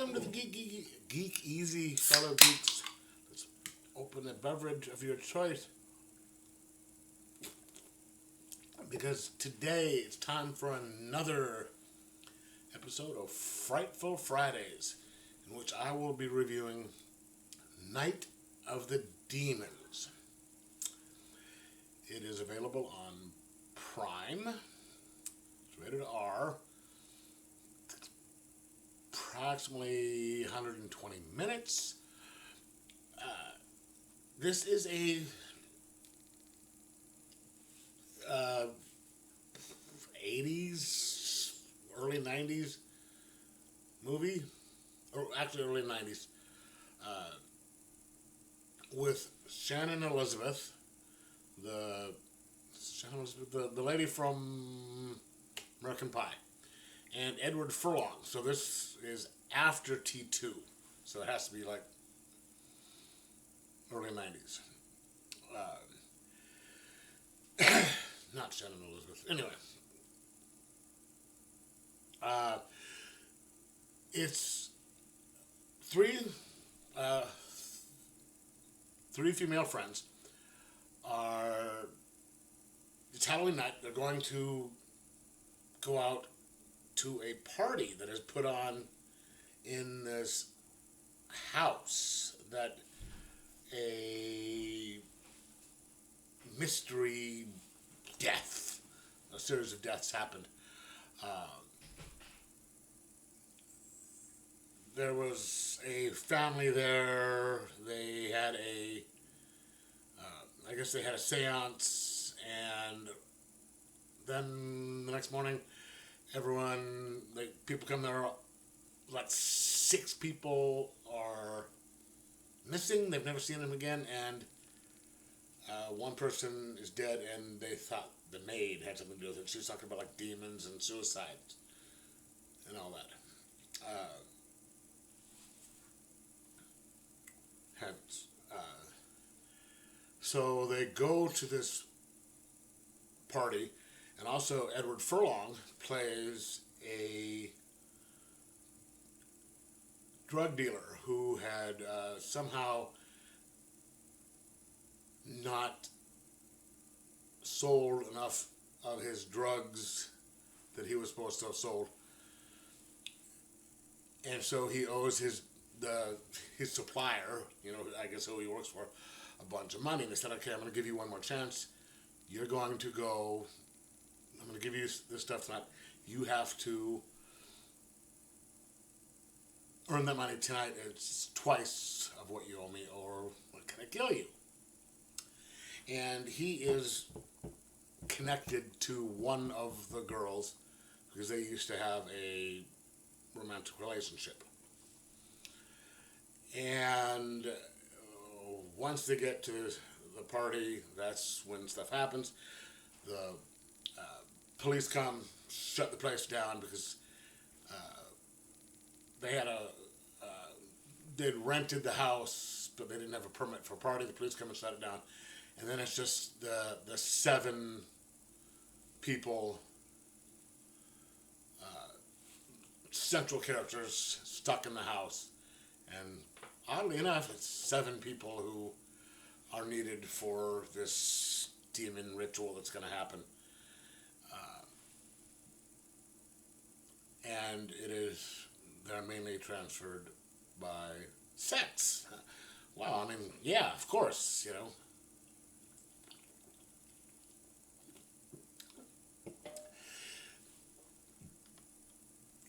Welcome to the Geek Easy, fellow geeks. Let's open a beverage of your choice. Because today it's time for another episode of Frightful Fridays, in which I will be reviewing Night of the Demons. It is available on Prime. It's rated R. Approximately 120 minutes. This is a 80s, early 90s movie, or actually early 90s, with Shannon Elizabeth, the lady from American Pie, and Edward Furlong. So this is after T2, so it has to be like early 90s. Not Shannon Elizabeth. Anyway, it's three female friends are. It's Halloween night. They're going to go out to a party that is put on in this house that a mystery death, a series of deaths happened. There was a family there. They had I guess they had a seance, and then the next morning, people come there, like 6 people are missing. They've never seen them again, and one person is dead, and they thought the maid had something to do with it. She was talking about like demons and suicide and all that. Hence, so they go to this party, and also Edward Furlong plays a drug dealer who had somehow not sold enough of his drugs that he was supposed to have sold, and so he owes his supplier, I guess who he works for, a bunch of money. And they said, okay, I'm going to give you one more chance. I'm going to give you this stuff tonight. You have to earn that money tonight. It's twice of what you owe me, or what can I kill you? And he is connected to one of the girls because they used to have a romantic relationship. And once they get to the party, that's when stuff happens. The police come, shut the place down because they'd rented the house, but they didn't have a permit for a party. The police come and shut it down. And then it's just the 7 people, central characters stuck in the house. And oddly enough, it's 7 people who are needed for this demon ritual that's going to happen. And they're mainly transferred by sex. Well, I mean, yeah, of course,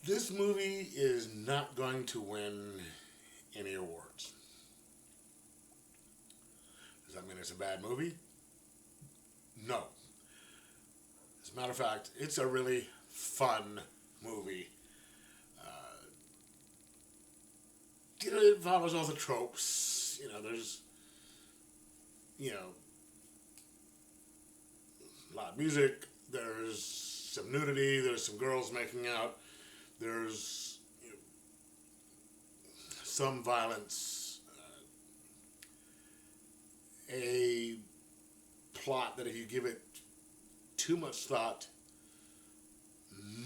This movie is not going to win any awards. Does that mean it's a bad movie? No. As a matter of fact, it's a really fun movie. It follows all the tropes. There's, a lot of music. There's some nudity. There's some girls making out. There's some violence. A plot that if you give it too much thought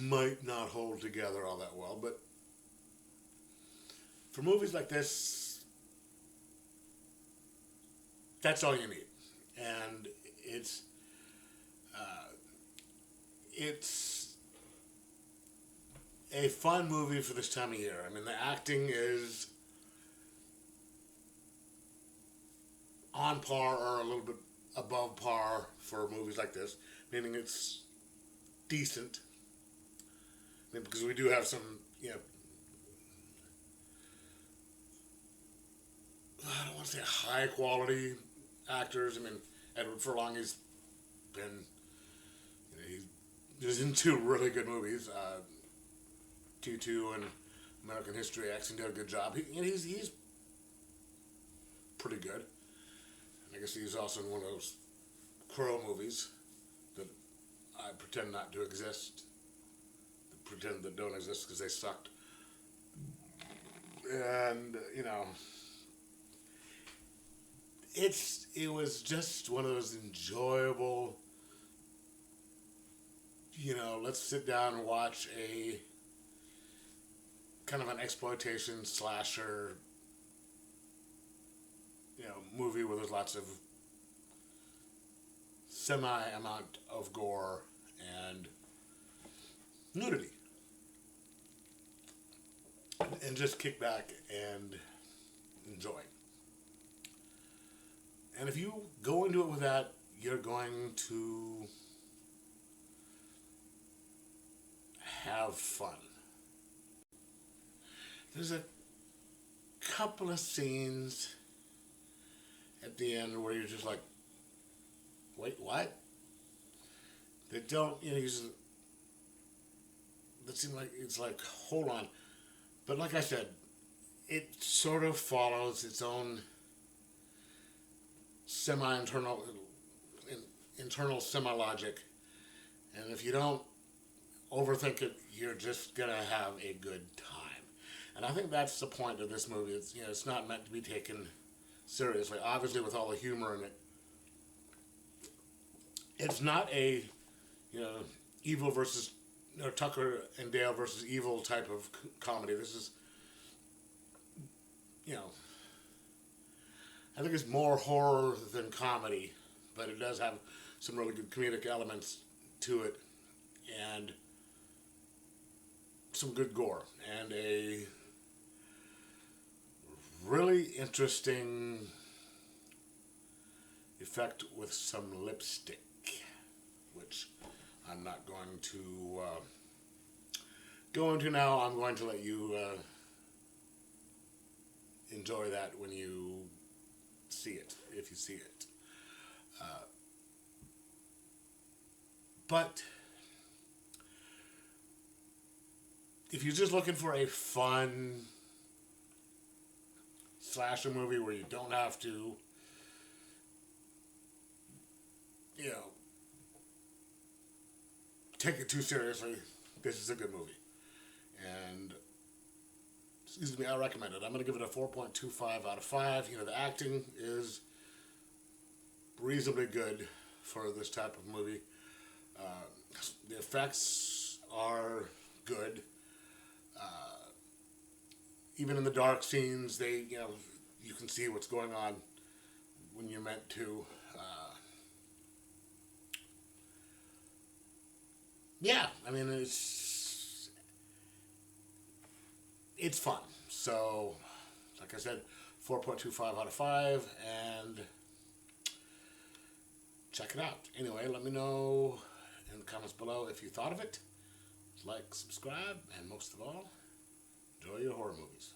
might not hold together all that well, but for movies like this, that's all you need, and it's a fun movie for this time of year. I mean, the acting is on par or a little bit above par for movies like this, meaning it's decent. I mean, because we do have some, I don't want to say high quality actors. I mean, Edward Furlong has been, he's in two really good movies, T2 and American History X, and did a good job. He's pretty good. I guess he's also in one of those Crow movies that I pretend not to exist, pretend that don't exist because they sucked. And it was just one of those enjoyable. Let's sit down and watch a kind of an exploitation slasher movie where there's lots of semi amount of gore and nudity, and just kick back and enjoy. And if you go into it with that, you're going to have fun. There's a couple of scenes at the end where you're just like, wait, what? They don't, that seem like, it's like, hold on. But like I said, it sort of follows its own internal semi-logic. And if you don't overthink it, you're just going to have a good time. And I think that's the point of this movie. It's not meant to be taken seriously. Obviously, with all the humor in it, it's not a evil versus Tucker and Dale versus evil type of comedy. This is I think it's more horror than comedy, but it does have some really good comedic elements to it, and some good gore, and a really interesting effect with some lipstick, which I'm not going to go into now. I'm going to let you enjoy that when you see it, if you see it. But if you're just looking for a fun slasher movie where you don't have to, take it too seriously, this is a good movie. And, excuse me, I recommend it. I'm going to give it a 4.25 out of 5. The acting is reasonably good for this type of movie. The effects are good. Even in the dark scenes, you can see what's going on when you're meant to. Yeah, I mean, it's fun. So, like I said, 4.25 out of 5, and check it out. Anyway, let me know in the comments below if you thought of it. Like, subscribe, and most of all, enjoy your horror movies.